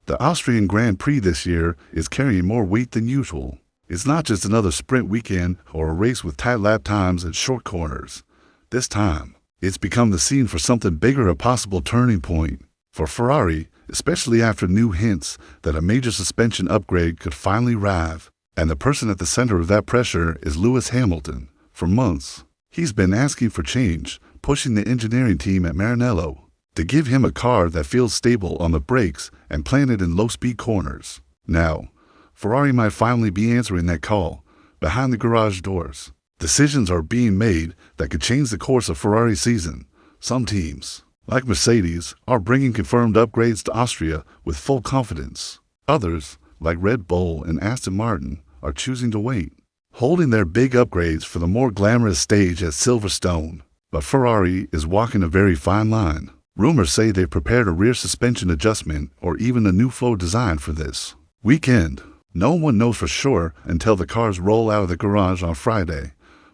The Austrian Grand Prix this year is carrying more weight than usual. It's not just another sprint weekend or a race with tight lap times and short corners. This time, it's become the scene for something bigger, a possible turning point. For Ferrari, especially after new hints that a major suspension upgrade could finally arrive. And the person at the center of that pressure is Lewis Hamilton. For months, he's been asking for change, pushing the engineering team at Maranello to give him a car that feels stable on the brakes and planted in low-speed corners. Now, Ferrari might finally be answering that call behind the garage doors. Decisions are being made that could change the course of Ferrari's season. Some teams, like Mercedes, are bringing confirmed upgrades to Austria with full confidence. Others, like Red Bull and Aston Martin, are choosing to wait, holding their big upgrades for the more glamorous stage at Silverstone. But Ferrari is walking a very fine line. Rumors say they've prepared a rear suspension adjustment or even a new flow design for this weekend. No one knows for sure until the cars roll out of the garage on Friday.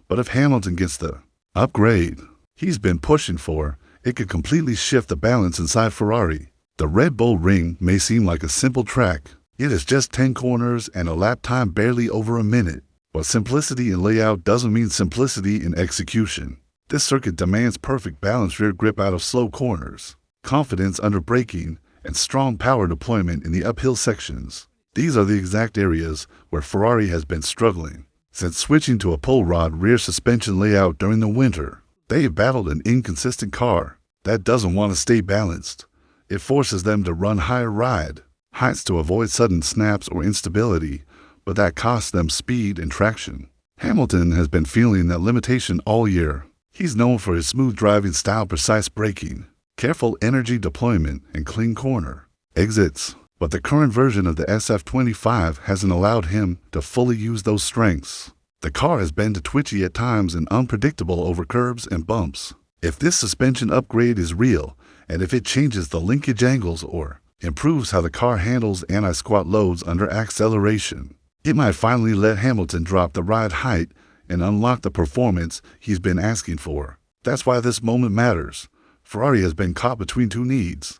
But if Hamilton gets the upgrade he's been pushing for, it could completely shift the balance inside Ferrari. The Red Bull Ring may seem like a simple track. It is just 10 corners and a lap time barely over a minute. But simplicity in layout doesn't mean simplicity in execution. This circuit demands perfect balanced rear grip out of slow corners, confidence under braking, and strong power deployment in the uphill sections. These are the exact areas where Ferrari has been struggling. Since switching to a pull rod rear suspension layout during the winter, they have battled an inconsistent car that doesn't want to stay balanced. It forces them to run higher ride heights to avoid sudden snaps or instability, but that costs them speed and traction. Hamilton has been feeling that limitation all year. He's known for his smooth driving style, precise braking, careful energy deployment, and clean corner exits. But the current version of the SF25 hasn't allowed him to fully use those strengths. The car has been too twitchy at times and unpredictable over curbs and bumps. If this suspension upgrade is real, and if it changes the linkage angles or improves how the car handles anti-squat loads under acceleration, it might finally let Hamilton drop the ride height and unlock the performance he's been asking for. That's why this moment matters. Ferrari has been caught between two needs.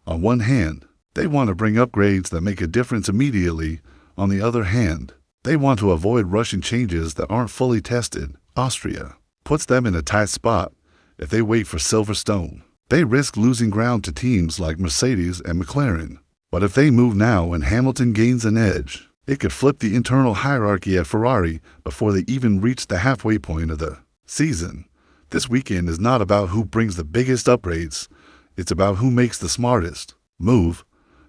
On one hand, they want to bring upgrades that make a difference immediately. On the other hand, they want to avoid rushing changes that aren't fully tested. Austria puts them in a tight spot. If they wait for Silverstone, they risk losing ground to teams like Mercedes and McLaren. But if they move now and Hamilton gains an edge, it could flip the internal hierarchy at Ferrari before they even reach the halfway point of the season. This weekend is not about who brings the biggest upgrades. It's about who makes the smartest move.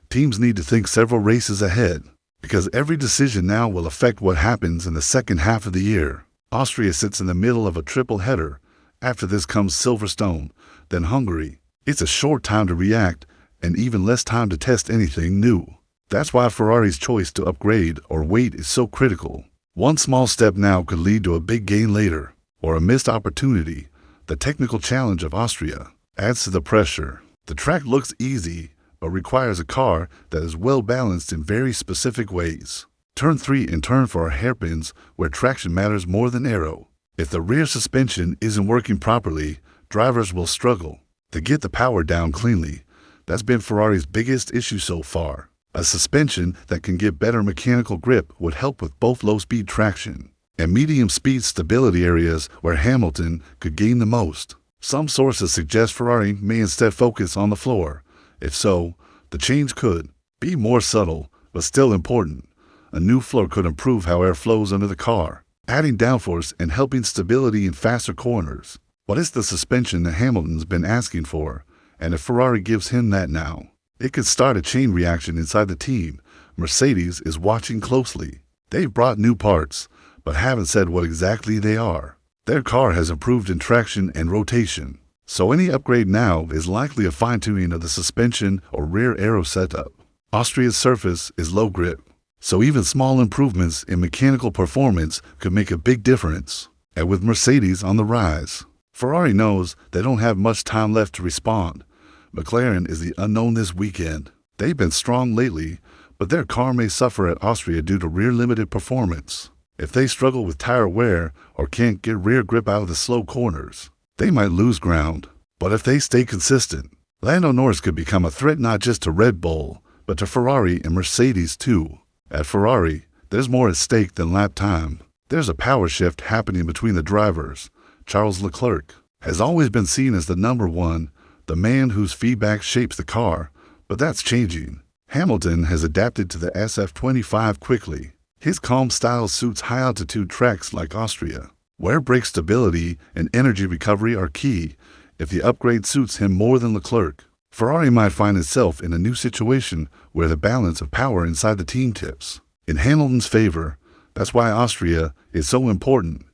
Teams need to think several races ahead, because every decision now will affect what happens in the second half of the year. Austria sits in the middle of a triple header. After this comes Silverstone, then Hungary. It's a short time to react and even less time to test anything new. That's why Ferrari's choice to upgrade or wait is so critical. One small step now could lead to a big gain later, or a missed opportunity. The technical challenge of Austria adds to the pressure. The track looks easy, but requires a car that is well balanced in very specific ways. Turn 3 and turn 4 are hairpins where traction matters more than aero. If the rear suspension isn't working properly, drivers will struggle to get the power down cleanly. That's been Ferrari's biggest issue so far. A suspension that can get better mechanical grip would help with both low-speed traction and medium-speed stability areas where Hamilton could gain the most. Some sources suggest Ferrari may instead focus on the floor. If so, the change could be more subtle, but still important. A new floor could improve how air flows under the car, adding downforce and helping stability in faster corners. But it's the suspension that Hamilton's been asking for, and if Ferrari gives him that now, it could start a chain reaction inside the team. Mercedes is watching closely. They've brought new parts, but haven't said what exactly they are. Their car has improved in traction and rotation, so any upgrade now is likely a fine-tuning of the suspension or rear aero setup. Austria's surface is low grip, so even small improvements in mechanical performance could make a big difference. And with Mercedes on the rise, Ferrari knows they don't have much time left to respond. McLaren is the unknown this weekend. They've been strong lately, but their car may suffer at Austria due to rear-limited performance. If they struggle with tire wear or can't get rear grip out of the slow corners, they might lose ground. But if they stay consistent, Lando Norris could become a threat not just to Red Bull, but to Ferrari and Mercedes too. At Ferrari, there's more at stake than lap time. There's a power shift happening between the drivers. Charles Leclerc has always been seen as the number one, the man whose feedback shapes the car, but that's changing. Hamilton has adapted to the SF25 quickly. His calm style suits high-altitude tracks like Austria, where brake stability and energy recovery are key. If the upgrade suits him more than Leclerc, Ferrari might find itself in a new situation where the balance of power inside the team tips in Hamilton's favor. That's why Austria is so important.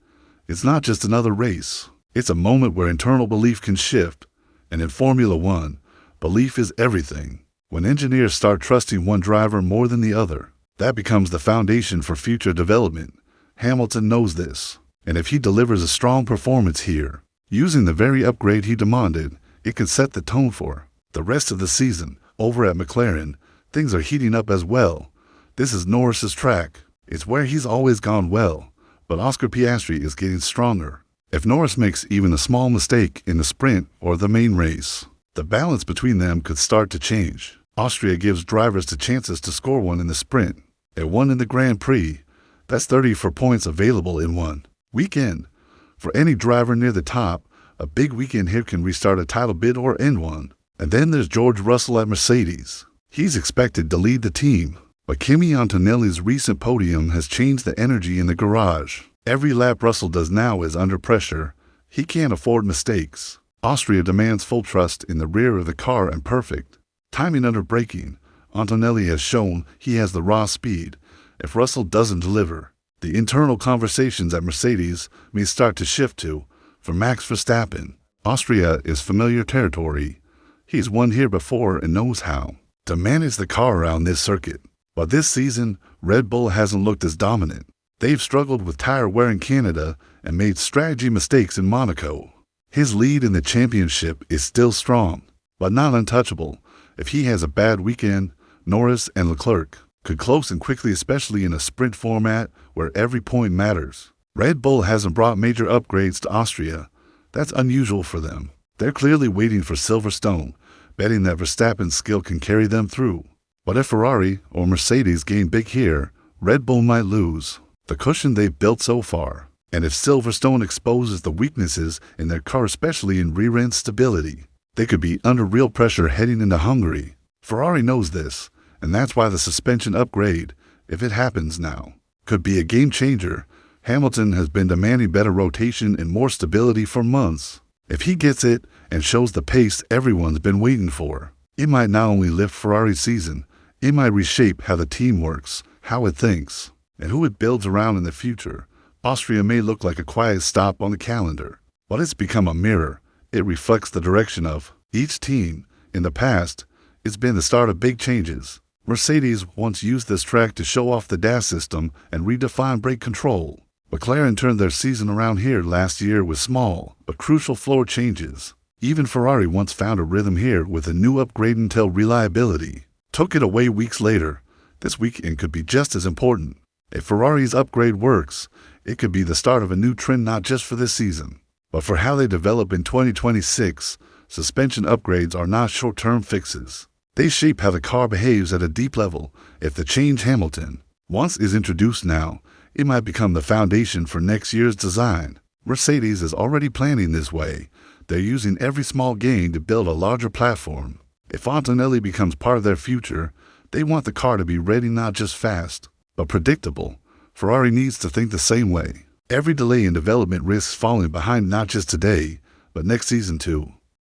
It's not just another race. It's a moment where internal belief can shift. And in Formula One, belief is everything. When engineers start trusting one driver more than the other, that becomes the foundation for future development. Hamilton knows this. And if he delivers a strong performance here, using the very upgrade he demanded, it could set the tone for the rest of the season. Over at McLaren, things are heating up as well. This is Norris's track. It's where he's always gone well, but Oscar Piastri is getting stronger. If Norris makes even a small mistake in the sprint or the main race, the balance between them could start to change. Austria gives drivers the chances to score one in the sprint and one in the Grand Prix. That's 34 points available in one weekend. For any driver near the top, a big weekend here can restart a title bid or end one. And then there's George Russell at Mercedes. He's expected to lead the team, but Kimi Antonelli's recent podium has changed the energy in the garage. Every lap Russell does now is under pressure. He can't afford mistakes. Austria demands full trust in the rear of the car and perfect timing under braking. Antonelli has shown he has the raw speed. If Russell doesn't deliver, the internal conversations at Mercedes may start to shift to, for Max Verstappen. Austria is familiar territory. He's won here before and knows how to manage the car around this circuit. But this season, Red Bull hasn't looked as dominant. They've struggled with tire wear in Canada and made strategy mistakes in Monaco. His lead in the championship is still strong, but not untouchable. If he has a bad weekend, Norris and Leclerc could close in quickly, especially in a sprint format where every point matters. Red Bull hasn't brought major upgrades to Austria. That's unusual for them. They're clearly waiting for Silverstone, betting that Verstappen's skill can carry them through. But if Ferrari or Mercedes gain big here, Red Bull might lose the cushion they've built so far. And if Silverstone exposes the weaknesses in their car, especially in rear-end stability, they could be under real pressure heading into Hungary. Ferrari knows this, and that's why the suspension upgrade, if it happens now, could be a game changer. Hamilton has been demanding better rotation and more stability for months. If he gets it and shows the pace everyone's been waiting for, it might not only lift Ferrari's season, it might reshape how the team works, how it thinks, and who it builds around in the future. Austria may look like a quiet stop on the calendar, but it's become a mirror. It reflects the direction of each team. In the past, it's been the start of big changes. Mercedes once used this track to show off the DAS system and redefine brake control. McLaren turned their season around here last year with small but crucial floor changes. Even Ferrari once found a rhythm here with a new upgrade until reliability took it away weeks later. This weekend could be just as important. If Ferrari's upgrade works, it could be the start of a new trend not just for this season, but for how they develop in 2026. Suspension upgrades are not short-term fixes. They shape how the car behaves at a deep level. If the change Hamilton once is introduced now, it might become the foundation for next year's design. Mercedes is already planning this way. They're using every small gain to build a larger platform. If Antonelli becomes part of their future, they want the car to be ready, not just fast, but predictable. Ferrari needs to think the same way. Every delay in development risks falling behind not just today, but next season too.